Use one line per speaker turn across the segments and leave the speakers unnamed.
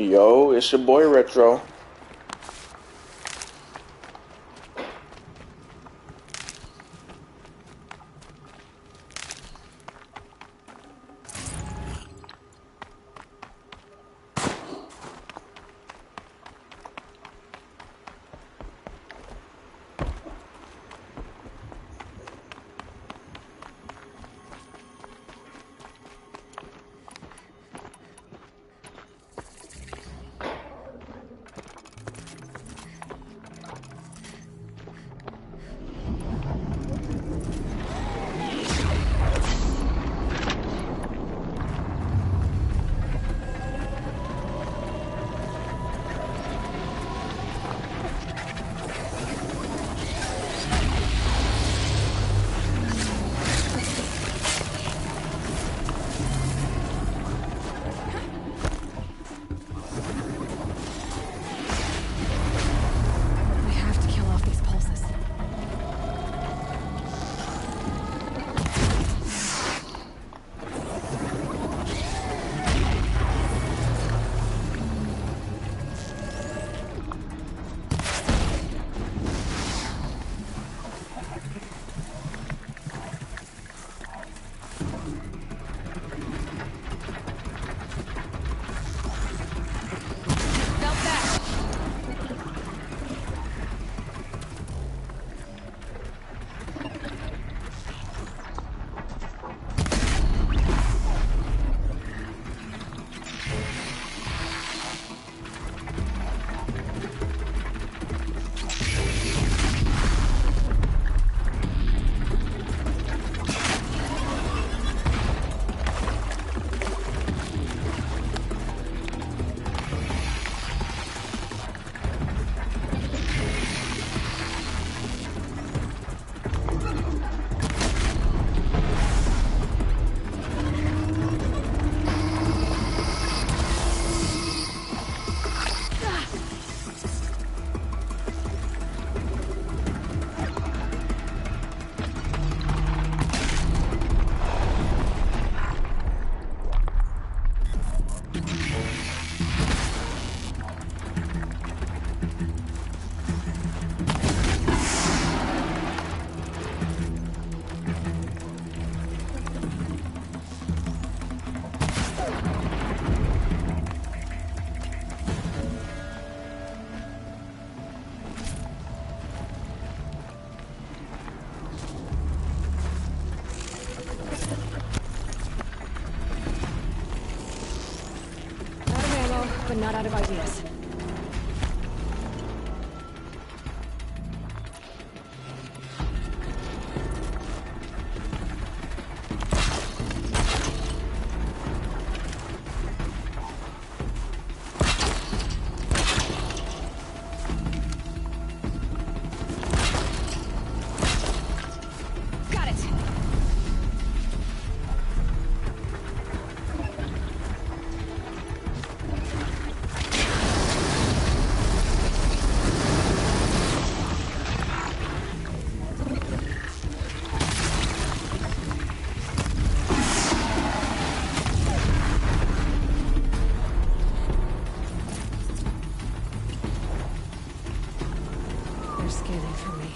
Yo, it's your boy Retro.
But not out of ideas. Scanning for me.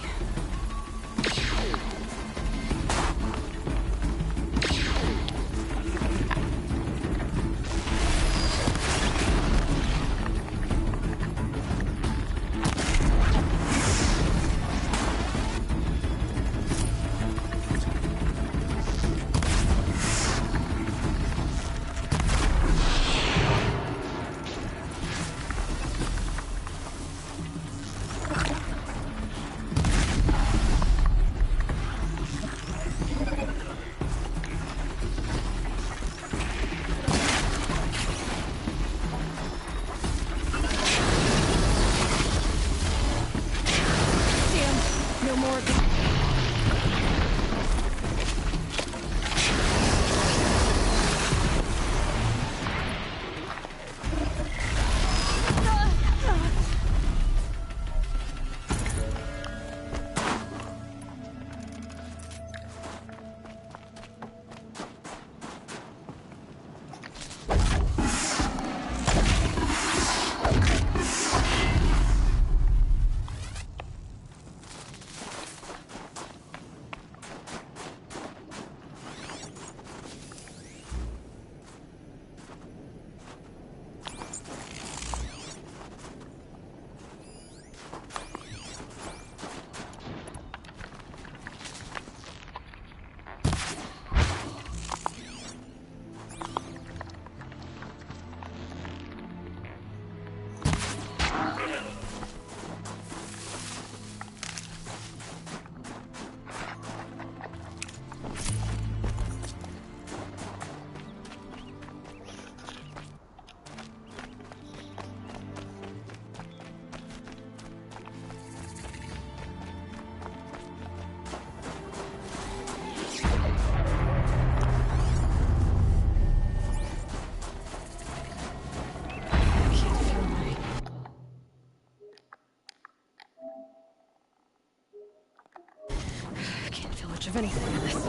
much of anything in this.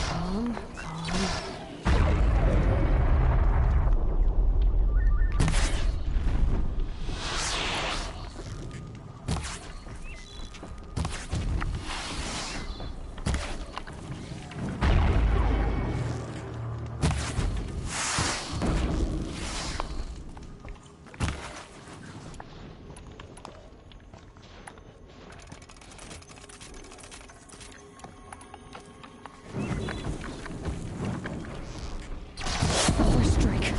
Calm, calm. First strike.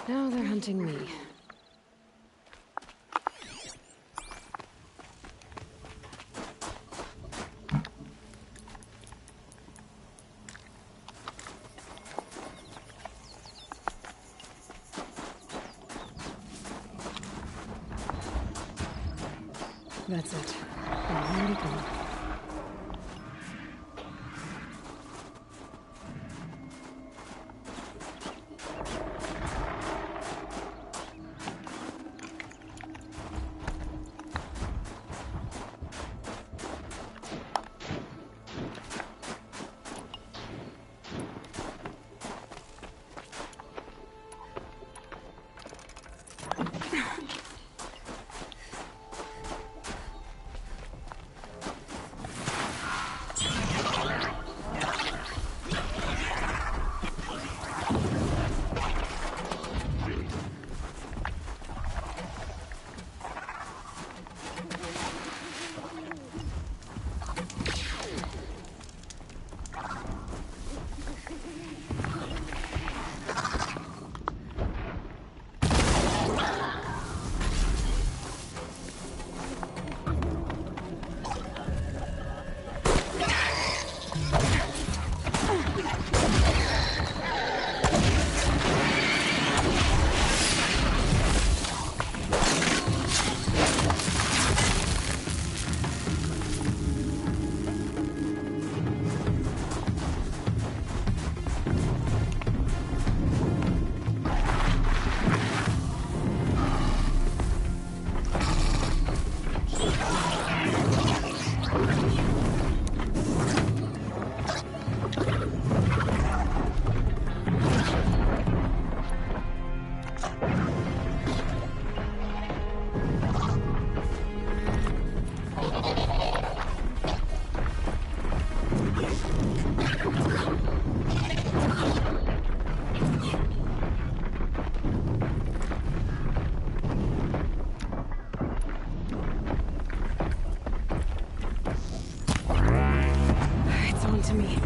Now they're hunting me. That's it. I'm ready to go. It's on to me.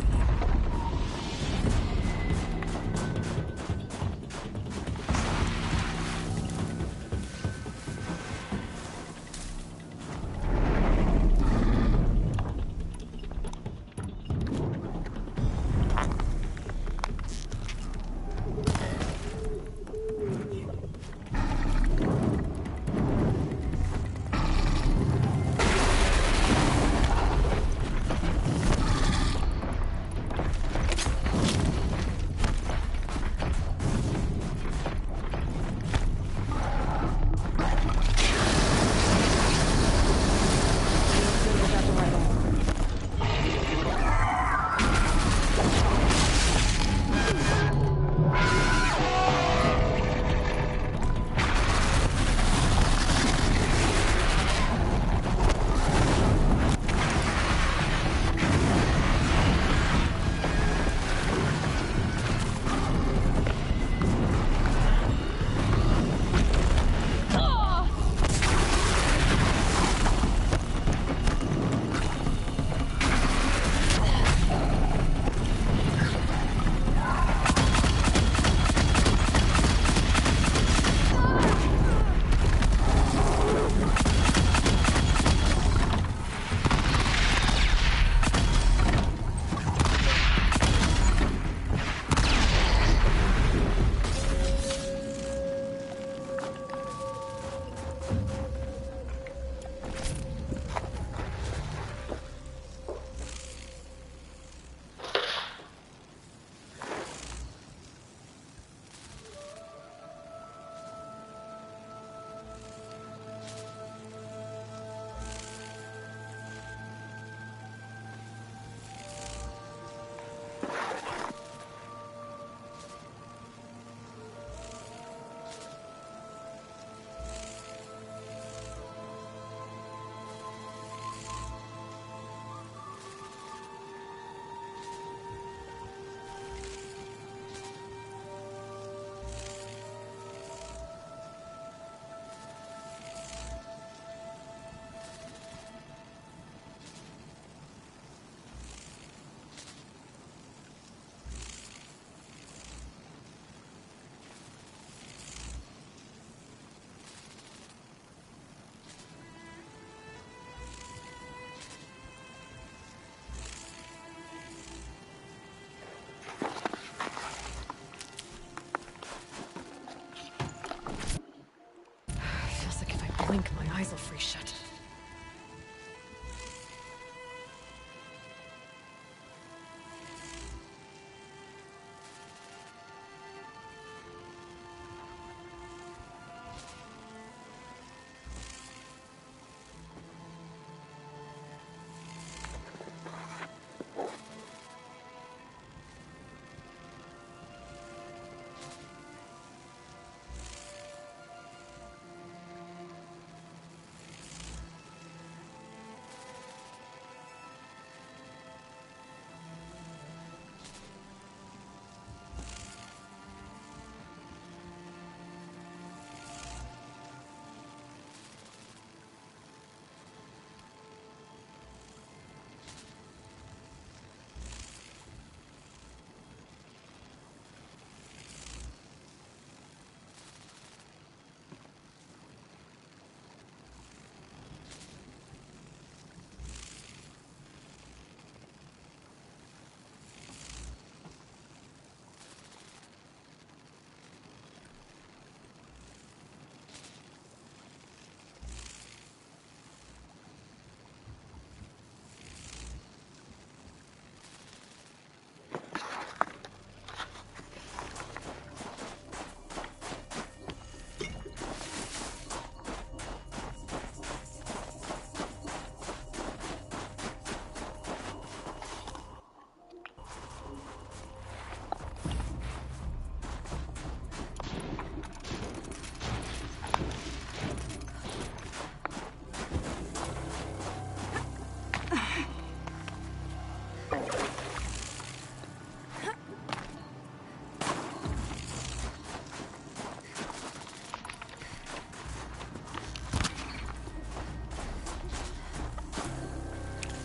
blink, my eyes will freeze shut.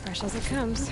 Fresh as it comes.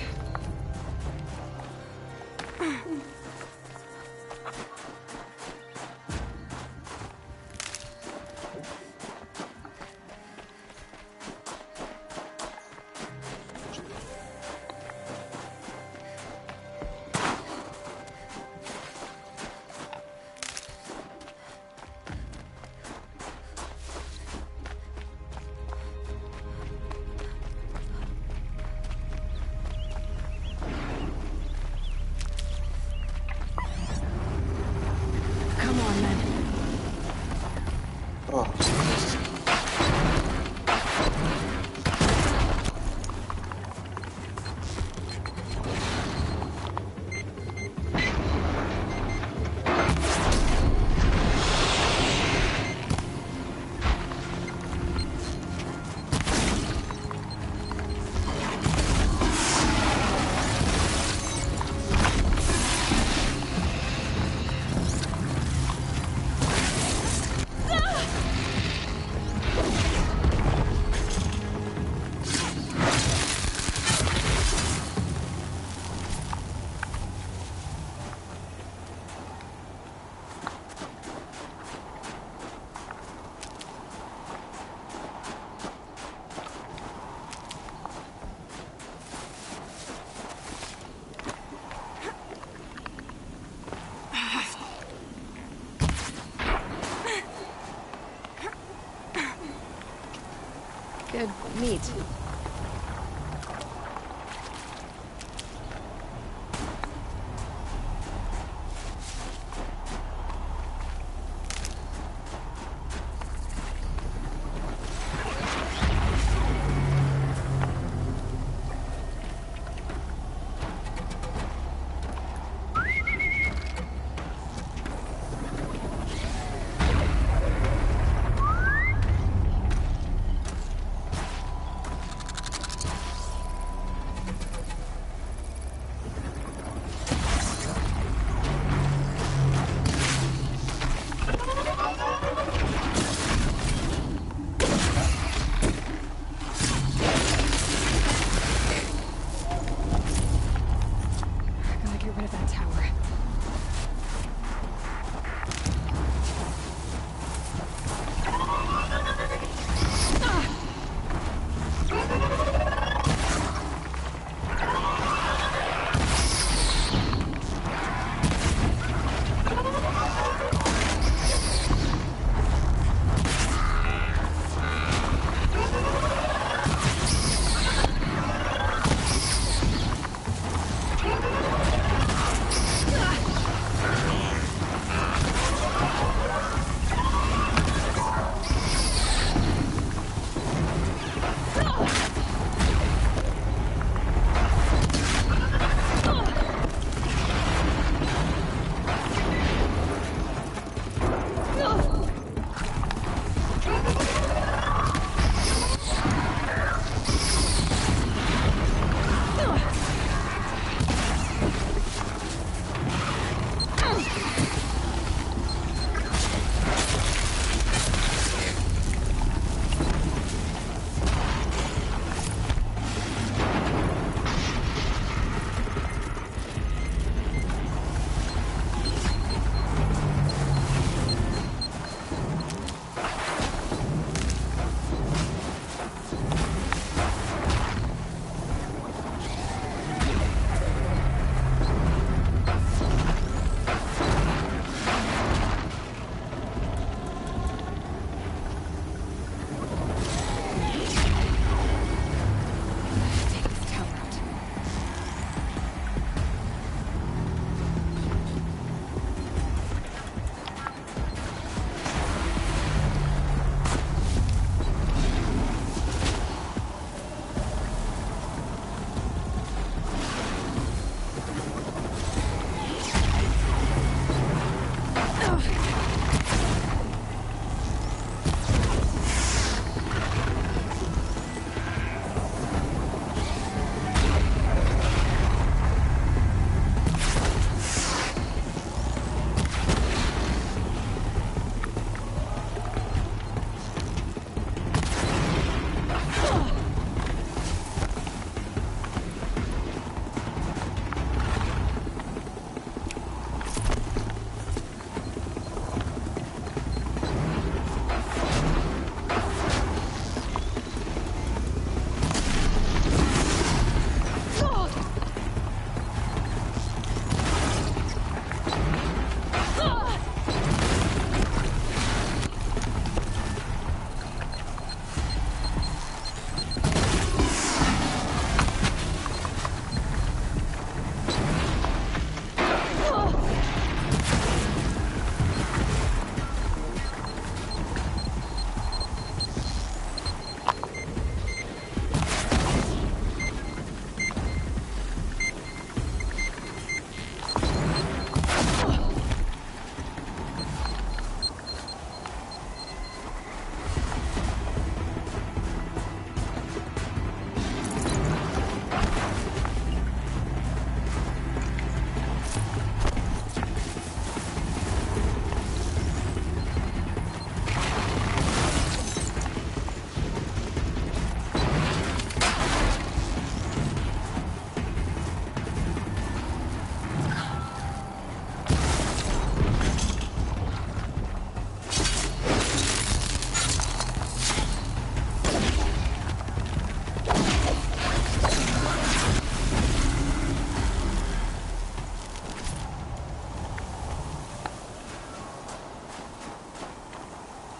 Good meat.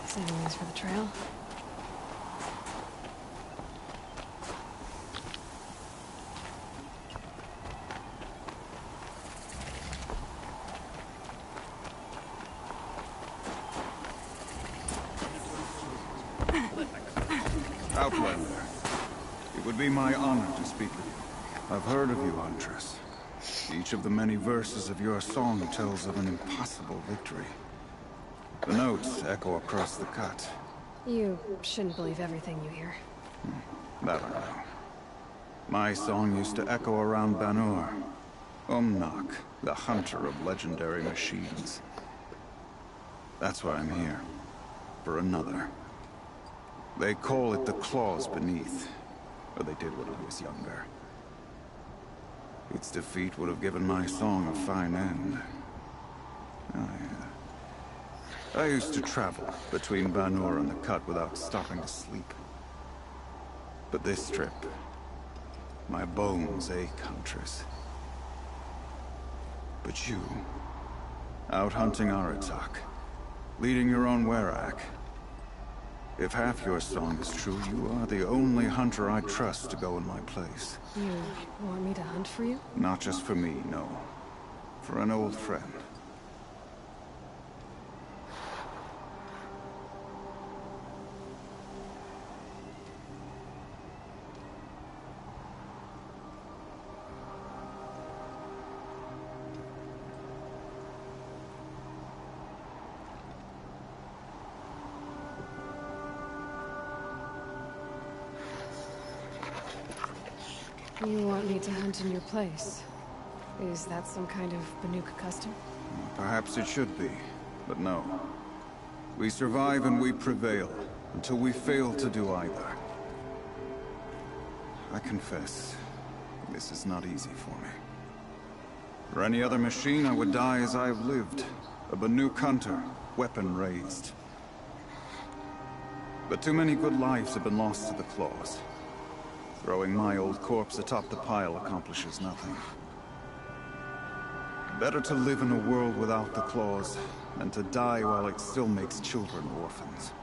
Saving these for the trail.
Outlander, it would be my honor to speak with you. I've heard of you, Huntress. Each of the many verses of your song tells of an impossible victory. The notes echo across the cut.
You shouldn't believe everything you hear.
That I know. My song used to echo around Banur. Umnak, the hunter of legendary machines. That's why I'm here. For another. They call it the claws beneath. Or they did when I was younger. Its defeat would have given my song a fine end. Oh, yeah. I used to travel between Banur and the Cut without stopping to sleep. But this trip, my bones ache, Huntress. But you, out hunting Aratak, leading your own Werak. If half your song is true, you are the only hunter I trust to go in my place.
You want me to hunt for you?
Not just for me, no. For an old friend.
You want me to hunt in your place? Is that some kind of Banuk custom?
Perhaps it should be, but no. We survive and we prevail, until we fail to do either. I confess, this is not easy for me. For any other machine, I would die as I have lived. A Banuk hunter, weapon raised. But too many good lives have been lost to the claws. Throwing my old corpse atop the pile accomplishes nothing. Better to live in a world without the claws, than to die while it still makes children orphans.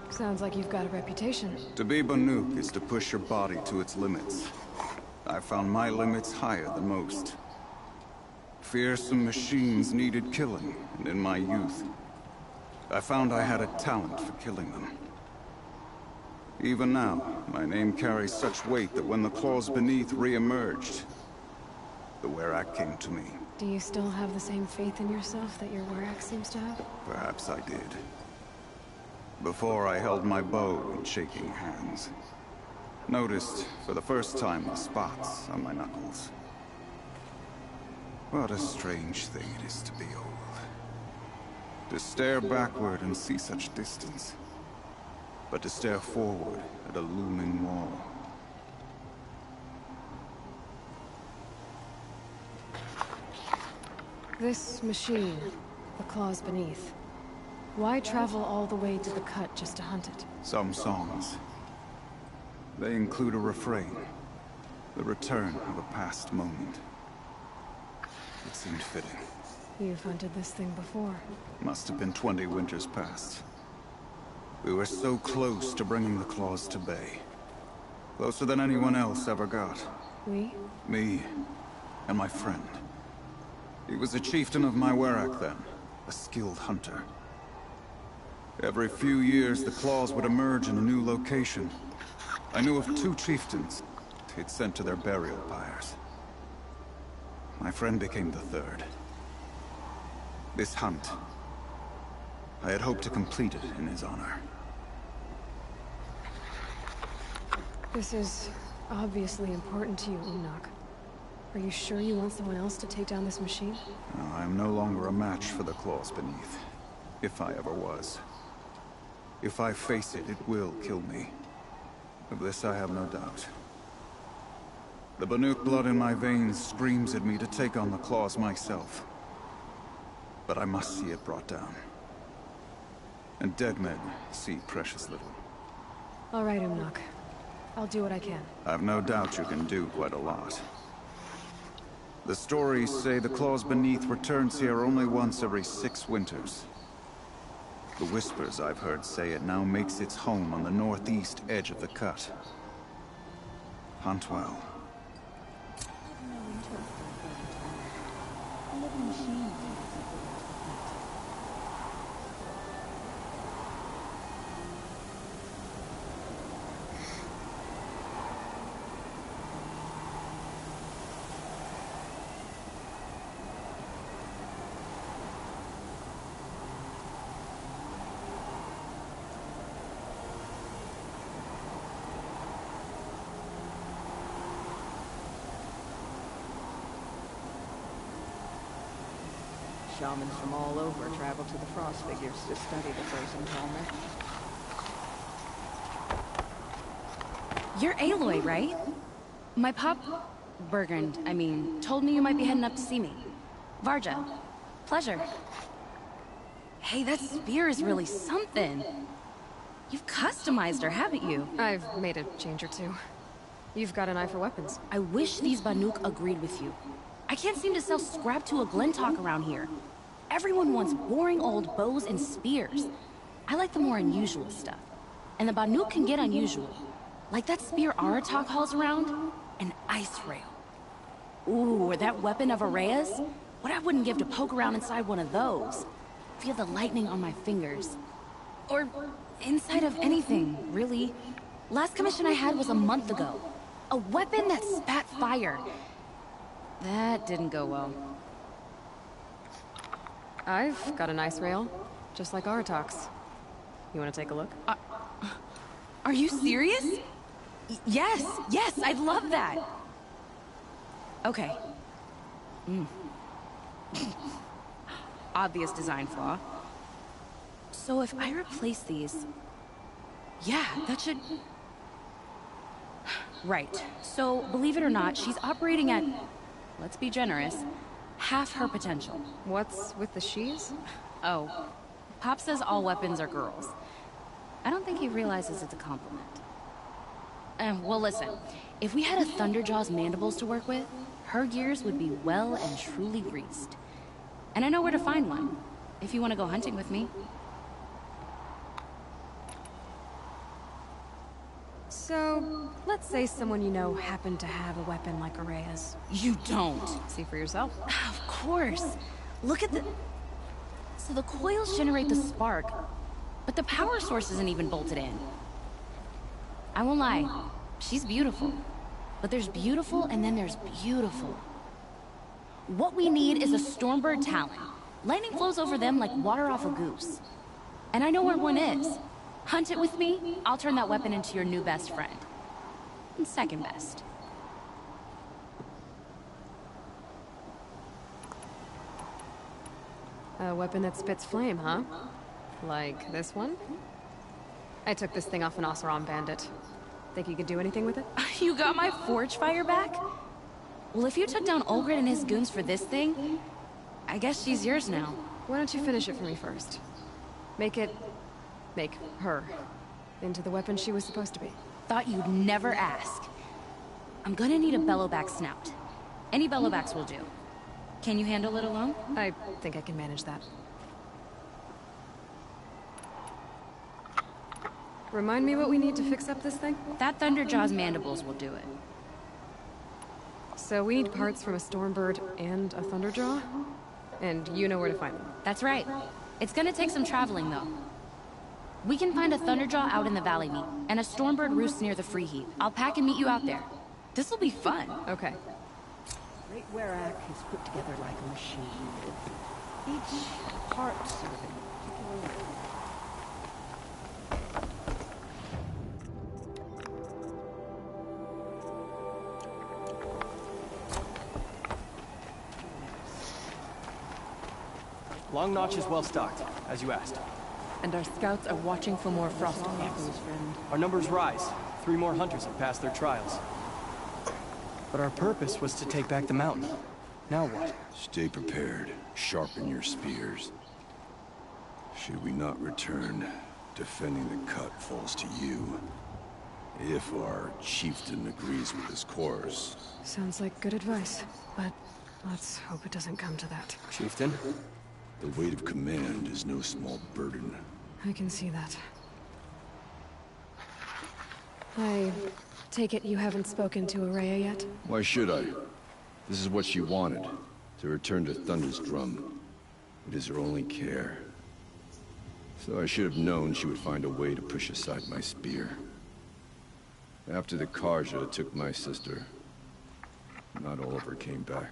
Sounds like you've got a reputation.
To be Banuk is to push your body to its limits. I found my limits higher than most. Fearsome machines needed killing, and in my youth, I found I had a talent for killing them. Even now, my name carries such weight that when the claws beneath re-emerged, the Werak came to me.
Do you still have the same faith in yourself that your Werak seems to have?
Perhaps I did. Before I held my bow in shaking hands. Noticed, for the first time, the spots on my knuckles. What a strange thing it is to be old. To stare backward and see such distance. But to stare forward at a looming wall.
This machine, the claws beneath. Why travel all the way to the Cut just to hunt it?
Some songs. They include a refrain. The return of a past moment. It seemed fitting.
You've hunted this thing before.
Must have been 20 winters past. We were so close to bringing the claws to bay. Closer than anyone else ever got.
We?
Me and my friend. He was a chieftain of my Werak then, a skilled hunter. Every few years, the claws would emerge in a new location. I knew of 2 chieftains he'd sent to their burial pyres. My friend became the 3rd. This hunt, I had hoped to complete it in his honor.
This is obviously important to you, Umnak. Are you sure you want someone else to take down this machine?
No, I am no longer a match for the claws beneath. If I ever was. If I face it, it will kill me. Of this I have no doubt. The Banuk blood in my veins screams at me to take on the claws myself. But I must see it brought down. And dead men see precious little.
All right, Umnak. I'll do what I can.
I've no doubt you can do quite a lot. The stories say the claws beneath returns here only once every 6 winters. The whispers I've heard say it now makes its home on the northeast edge of the cut. Hunt well.
Shamans from all over travel to the frost figures to study the frozen helmet.
You're Aloy, right? My pup, Bergund, told me you might be heading up to see me. Varja. Pleasure. Hey, that spear is really something. You've customized her, haven't you?
I've made a change or two. You've got an eye for weapons.
I wish these Banuk agreed with you. I can't seem to sell scrap to a Glintock around here. Everyone wants boring old bows and spears. I like the more unusual stuff. And the Banuk can get unusual. Like that spear Aratak hauls around, an ice rail. Ooh, or that weapon of Araya's? What I wouldn't give to poke around inside one of those. Feel the lightning on my fingers. Or inside of anything, really. Last commission I had was a month ago. A weapon that spat fire. That didn't go well.
I've got an ice rail, just like Aratak's. You want to take a look?
Are you serious? Yes, I'd love that. Okay. Obvious design flaw. So if I replace these... Yeah, that should... Right. So, believe it or not, she's operating at... Let's be generous. Half her potential.
What's with the she's?
Oh. Pop says all weapons are girls. I don't think he realizes it's a compliment. Well, listen. If we had a Thunderjaw's mandibles to work with, her gears would be well and truly greased. And I know where to find one, if you want to go hunting with me.
So, let's say someone you know happened to have a weapon like Araya's.
You don't.
See for yourself.
Of course. Look at the... So the coils generate the spark, but the power source isn't even bolted in. I won't lie. She's beautiful. But there's beautiful and then there's beautiful. What we need is a Stormbird Talon. Lightning flows over them like water off a goose. And I know where one is. Hunt it with me, I'll turn that weapon into your new best friend. And second best.
A weapon that spits flame, huh? Like this one? I took this thing off an Oseram bandit. Think you could do anything with it?
You got my forge fire back? Well, if you took down Olgrid and his goons for this thing, I guess she's yours now.
Why don't you finish it for me first? Make her into the weapon she was supposed to be.
Thought you'd never ask. I'm gonna need a bellowback snout. Any bellowbacks will do. Can you handle it alone?
I think I can manage that. Remind me what we need to fix up this thing?
That Thunderjaw's mandibles will do it.
So we need parts from a Stormbird and a Thunderjaw? And you know where to find them?
That's right. It's gonna take some traveling, though. We can find a Thunderjaw out in the Valley Meet, and a Stormbird roost near the Free Heap. I'll pack and meet you out there. This'll be fun.
Okay.
Great Werak is put together like a machine. Each part serving a particular...
Long Notch is well stocked, as you asked.
And our scouts are watching for more frost echoes, friend.
Our numbers rise. 3 more hunters have passed their trials. But our purpose was to take back the mountain. Now what?
Stay prepared. Sharpen your spears. Should we not return, defending the cut falls to you. If our chieftain agrees with his course.
Sounds like good advice, but let's hope it doesn't come to that.
Chieftain?
The weight of command is no small burden.
I can see that. I take it you haven't spoken to Araya yet?
Why should I? This is what she wanted, to return to Thunder's drum. It is her only care. So I should have known she would find a way to push aside my spear. After the Karja took my sister, not all of her came back.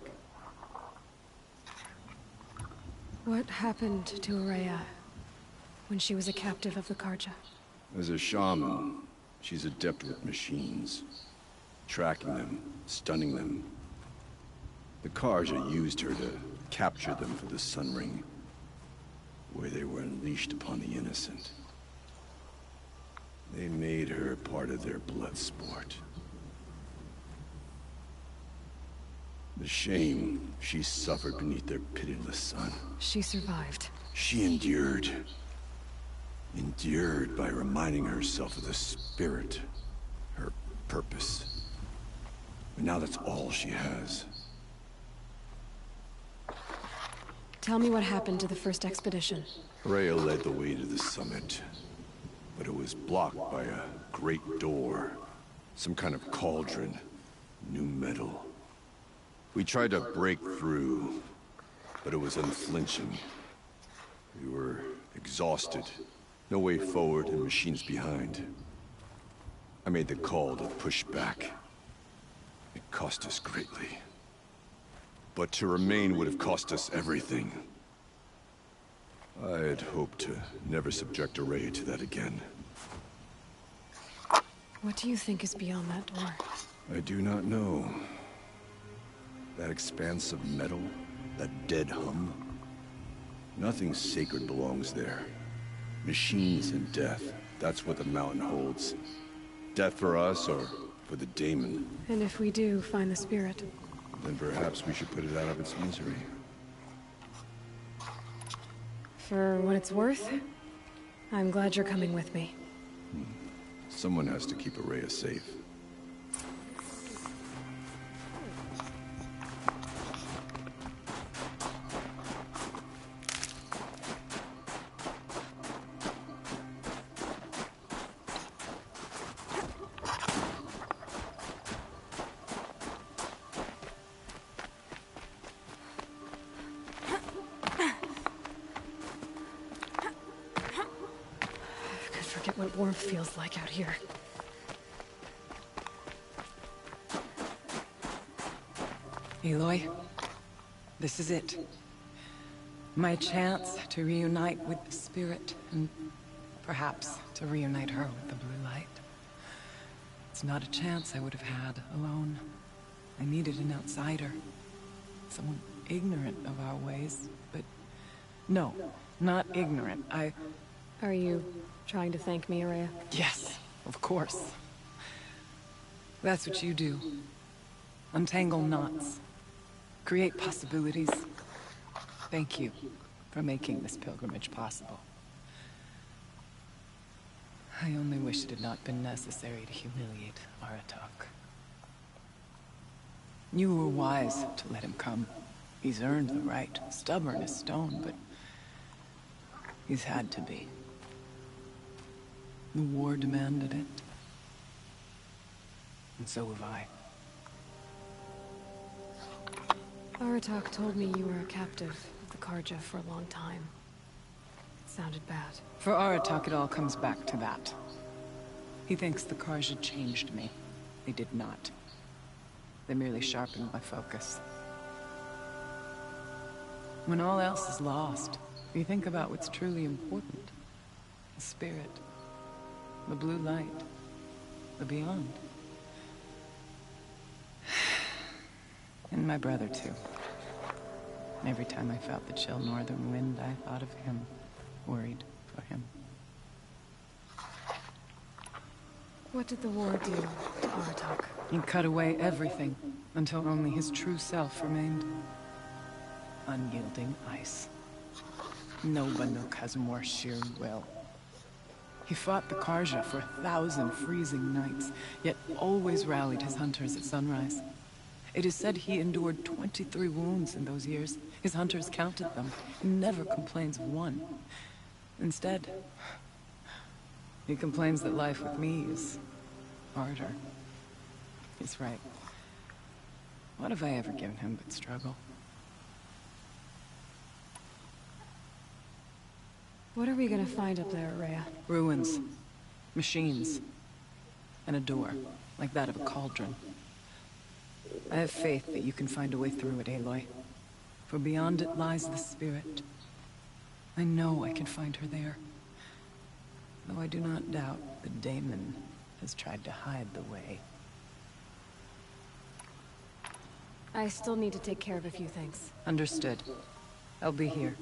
What happened to Araya when she was a captive of the Karja?
As a shaman, she's adept with machines. Tracking them, stunning them. The Karja used her to capture them for the Sun Ring, where they were unleashed upon the innocent. They made her part of their blood sport. The shame she suffered beneath their pitiless sun.
She survived.
She endured. Endured by reminding herself of the spirit, her purpose. And now that's all she has.
Tell me what happened to the first expedition.
Rhea led the way to the summit, but it was blocked by a great door. Some kind of cauldron. New metal. We tried to break through, but it was unflinching. We were exhausted. No way forward and machines behind. I made the call to push back. It cost us greatly. But to remain would have cost us everything. I had hoped to never subject Araya to that again.
What do you think is beyond that door?
I do not know. That expanse of metal, that dead hum. Nothing sacred belongs there. Machines and death, that's what the mountain holds. Death for us or for the daemon.
And if we do find the spirit?
Then perhaps we should put it out of its misery.
For what it's worth, I'm glad you're coming with me.
Someone has to keep Araya safe.
Forget what warmth feels like out here.
Aloy, this is it. My chance to reunite with the spirit, and perhaps to reunite her with the blue light. It's not a chance I would have had alone. I needed an outsider. Someone ignorant of our ways, but... No, not ignorant.
Are you trying to thank me, Araya?
Yes, of course. That's what you do. Untangle knots. Create possibilities. Thank you for making this pilgrimage possible. I only wish it had not been necessary to humiliate Aratak. You were wise to let him come. He's earned the right. Stubborn as stone, but he's had to be. The war demanded it. And so have I.
Aratak told me you were a captive of the Karja for a long time. It sounded bad.
For Aratak, it all comes back to that. He thinks the Karja changed me. They did not. They merely sharpened my focus. When all else is lost, you think about what's truly important. The spirit. The blue light. The beyond. And my brother, too. Every time I felt the chill northern wind, I thought of him. Worried for him.
What did the war do to Aratak?
He cut away everything, until only his true self remained. Unyielding ice. No Banuk has more sheer will. He fought the Karja for 1,000 freezing nights, yet always rallied his hunters at sunrise. It is said he endured 23 wounds in those years. His hunters counted them. He never complains of one. Instead, he complains that life with me is harder. He's right. What have I ever given him but struggle?
What are we gonna find up there, Rhea?
Ruins, machines, and a door, like that of a cauldron. I have faith that you can find a way through it, Aloy. For beyond it lies the spirit. I know I can find her there. Though I do not doubt that Damon has tried to hide the way.
I still need to take care of a few things.
Understood. I'll be here.